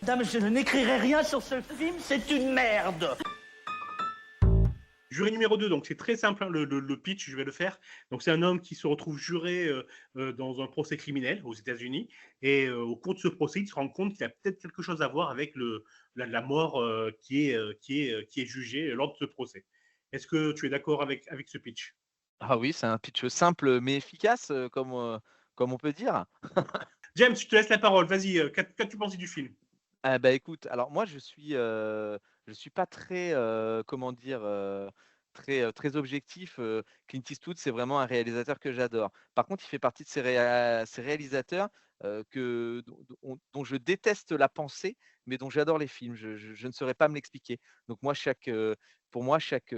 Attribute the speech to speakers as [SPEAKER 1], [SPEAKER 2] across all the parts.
[SPEAKER 1] Dame, je n'écrirai rien sur ce film, c'est une merde.
[SPEAKER 2] Juré numéro 2, donc c'est très simple, hein, le pitch, je vais le faire. Donc c'est un homme qui se retrouve juré dans un procès criminel aux États-Unis, et au cours de ce procès, il se rend compte qu'il a peut-être quelque chose à voir avec la mort qui est jugée lors de ce procès. Est-ce que tu es d'accord avec ce pitch?
[SPEAKER 3] Ah oui, c'est un pitch simple mais efficace, comme on peut dire.
[SPEAKER 2] James, je te laisse la parole, vas-y, qu'as-tu pensé du film?
[SPEAKER 3] Ah bah, écoute, alors moi je suis pas très, comment dire? Très objectif, Clint Eastwood, c'est vraiment un réalisateur que j'adore. Par contre, il fait partie de ces réalisateurs, que dont je déteste la pensée, mais dont j'adore les films. Je ne saurais pas me l'expliquer. Donc moi pour moi chaque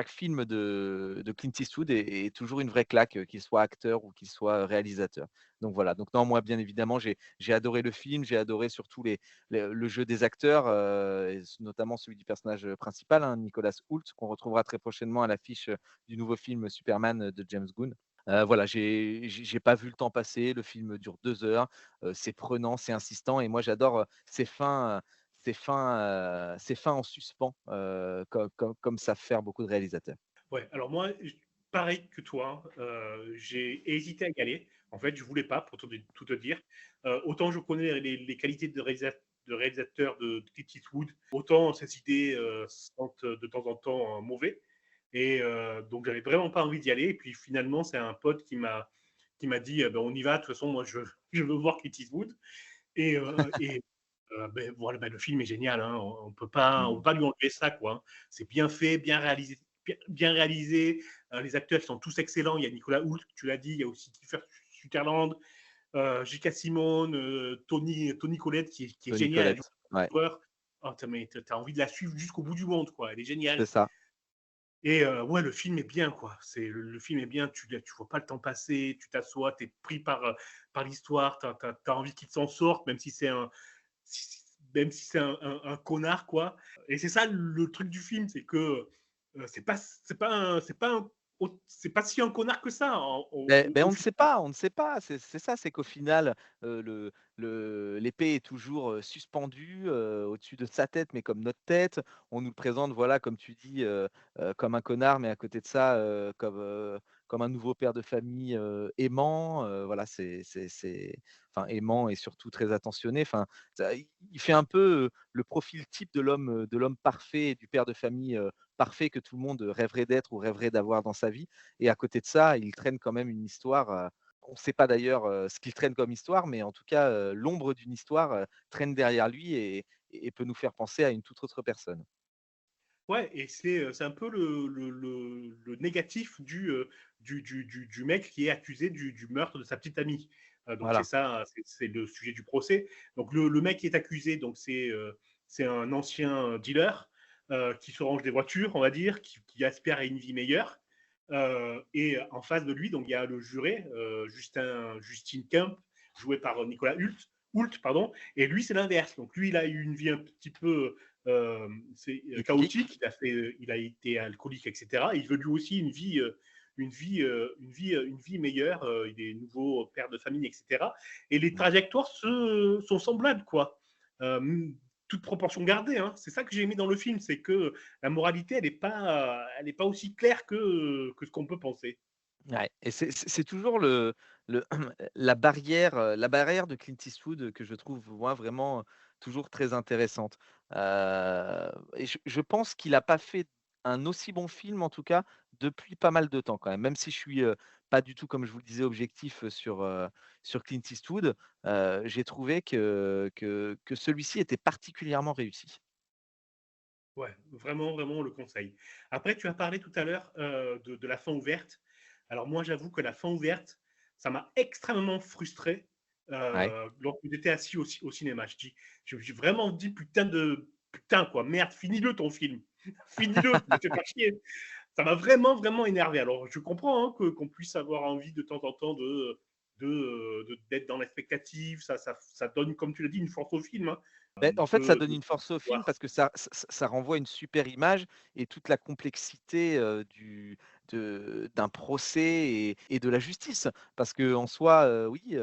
[SPEAKER 3] film de Clint Eastwood est toujours une vraie claque, qu'il soit acteur ou qu'il soit réalisateur. Donc voilà, donc non, moi bien évidemment, j'ai adoré le film, j'ai adoré surtout le jeu des acteurs, et notamment celui du personnage, principal, hein, Nicolas Hoult, qu'on retrouvera très prochainement à l'affiche, du nouveau film Superman, de James Gunn. Voilà, j'ai pas vu le temps passer, le film dure 2 heures, c'est prenant, c'est insistant et moi j'adore, ces fins en suspens, comme savent faire beaucoup de réalisateurs.
[SPEAKER 2] Ouais, alors moi, pareil que toi, j'ai hésité à y aller. En fait, je voulais pas, pour tout te dire. Autant je connais les qualités de réalisateur de Clint Eastwood, autant ses idées sentent de temps en temps mauvais. Et donc, j'avais vraiment pas envie d'y aller. Et puis finalement, c'est un pote qui m'a dit, ben, on y va. De toute façon, moi, je veux voir Clint Eastwood. Et ben, voilà, ben, le film est génial, hein. On peut
[SPEAKER 3] Mmh.
[SPEAKER 2] pas lui enlever ça, quoi, hein. C'est bien fait, bien réalisé. Les acteurs sont tous excellents. Il y a Nicolas Hoult, tu l'as dit. Il y a aussi Kiefer Sutherland, J.K. Simmons, Tony Collette qui est
[SPEAKER 3] Toni
[SPEAKER 2] génial. Elle joue
[SPEAKER 3] Collette, ouais,
[SPEAKER 2] le joueur. Oh, t'as envie de la suivre jusqu'au bout du monde, quoi. Elle est
[SPEAKER 3] c'est
[SPEAKER 2] géniale.
[SPEAKER 3] ça.
[SPEAKER 2] Et ouais, le film est bien, quoi. Le film est bien. Tu vois pas le temps passer. Tu t'assois, t'es pris par l'histoire. T'as envie qu'il s'en sorte, même si c'est un connard, quoi. Et c'est ça le truc du film, c'est que c'est pas si un connard que ça
[SPEAKER 3] Beh,
[SPEAKER 2] au
[SPEAKER 3] on ne sait
[SPEAKER 2] final.
[SPEAKER 3] pas, on ne sait pas. C'est ça, c'est qu'au final, l'épée est toujours, suspendue, au-dessus de sa tête, mais comme notre tête. On nous le présente, voilà, comme tu dis, comme un connard, mais à côté de ça, comme un nouveau père de famille, aimant, voilà, enfin aimant et surtout très attentionné. Enfin, ça il fait un peu, le profil type de l'homme parfait et du père de famille, parfait que tout le monde rêverait d'être ou rêverait d'avoir dans sa vie. Et à côté de ça, il traîne quand même une histoire, on ne sait pas d'ailleurs, ce qu'il traîne comme histoire, mais en tout cas, l'ombre d'une histoire, traîne derrière lui et peut nous faire penser à une toute autre personne.
[SPEAKER 2] Ouais, et c'est un peu le négatif du mec qui est accusé du meurtre de sa petite amie. Donc c'est
[SPEAKER 3] Voilà,
[SPEAKER 2] ça, c'est le sujet du procès. Donc le mec qui est accusé, donc c'est un ancien dealer qui se range des voitures, on va dire, qui aspire à une vie meilleure. Et en face de lui, donc il y a le juré, Justin Kemp, joué par Nicolas Hoult, pardon. Et lui, c'est l'inverse. Donc lui, il a eu une vie un petit peu c'est
[SPEAKER 3] éthique,
[SPEAKER 2] chaotique. Il a été alcoolique, etc. Il veut lui aussi une vie meilleure. Il est nouveau père de famille, etc. Et les
[SPEAKER 3] mmh.
[SPEAKER 2] trajectoires sont semblables, quoi. Toute proportion gardée, hein. C'est ça que j'ai aimé dans le film, c'est que la moralité, elle est pas aussi claire que ce qu'on peut penser.
[SPEAKER 3] Ouais et c'est toujours le la barrière de Clint Eastwood, que je trouve moi vraiment, toujours très intéressante. Et je pense qu'il a pas fait un aussi bon film, en tout cas, depuis pas mal de temps quand même. Même si je suis, pas du tout, comme je vous le disais, objectif, sur Clint Eastwood, j'ai trouvé que celui-ci était particulièrement réussi.
[SPEAKER 2] Ouais, vraiment, vraiment, on le conseille. Après, tu as parlé tout à l'heure de la fin ouverte. Alors moi, j'avoue que la fin ouverte, ça m'a extrêmement frustré
[SPEAKER 3] Ouais.
[SPEAKER 2] lorsque j'étais assis au cinéma. J'ai vraiment dit putain quoi, merde, finis-le ton film, finis-le, me fais pas chier. Ça m'a vraiment, vraiment énervé. Alors je comprends, hein, qu'on puisse avoir envie de temps en temps d'être dans l'expectative. Ça donne, comme tu l'as dit, une force au film, hein.
[SPEAKER 3] Beh,
[SPEAKER 2] On
[SPEAKER 3] en fait, ça
[SPEAKER 2] peut
[SPEAKER 3] donne une force au film
[SPEAKER 2] voir.
[SPEAKER 3] parce que ça renvoie une super image et toute la complexité, d'un procès et de la justice. Parce qu'en soi, oui,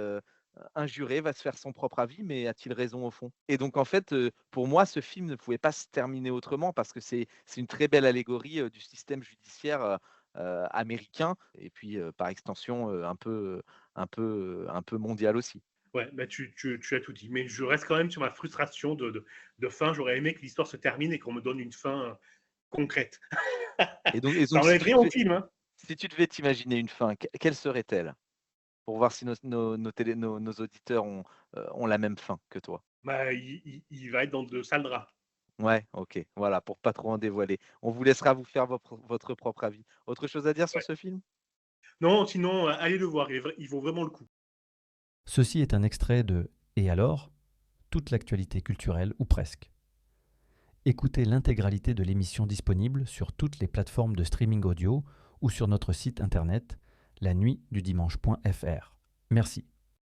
[SPEAKER 3] injuré, va se faire son propre avis, mais a-t-il raison au fond? Et donc en fait, pour moi, ce film ne pouvait pas se terminer autrement parce que c'est une très belle allégorie, du système judiciaire, américain et puis, par extension, un peu mondial aussi.
[SPEAKER 2] Ouais, bah, tu as tout dit. Mais je reste quand même sur ma frustration de fin. J'aurais aimé que l'histoire se termine et qu'on me donne une fin concrète.
[SPEAKER 3] Et
[SPEAKER 2] Ça
[SPEAKER 3] donc
[SPEAKER 2] enlève rien au film, hein.
[SPEAKER 3] si tu devais t'imaginer une fin, quelle serait-elle? Pour voir si nos auditeurs ont la même fin que toi.
[SPEAKER 2] Bah, il va être dans de sales draps.
[SPEAKER 3] Ouais, OK, voilà, pour pas trop en dévoiler. On vous laissera vous faire votre propre avis. Autre chose à dire sur
[SPEAKER 2] Ouais.
[SPEAKER 3] ce film?
[SPEAKER 2] Non, sinon, allez le voir. Il vaut vraiment le coup.
[SPEAKER 4] Ceci est un extrait de Et alors? Toute l'actualité culturelle, ou presque. Écoutez l'intégralité de l'émission disponible sur toutes les plateformes de streaming audio ou sur notre site internet lanuitdudimanche.fr. Merci.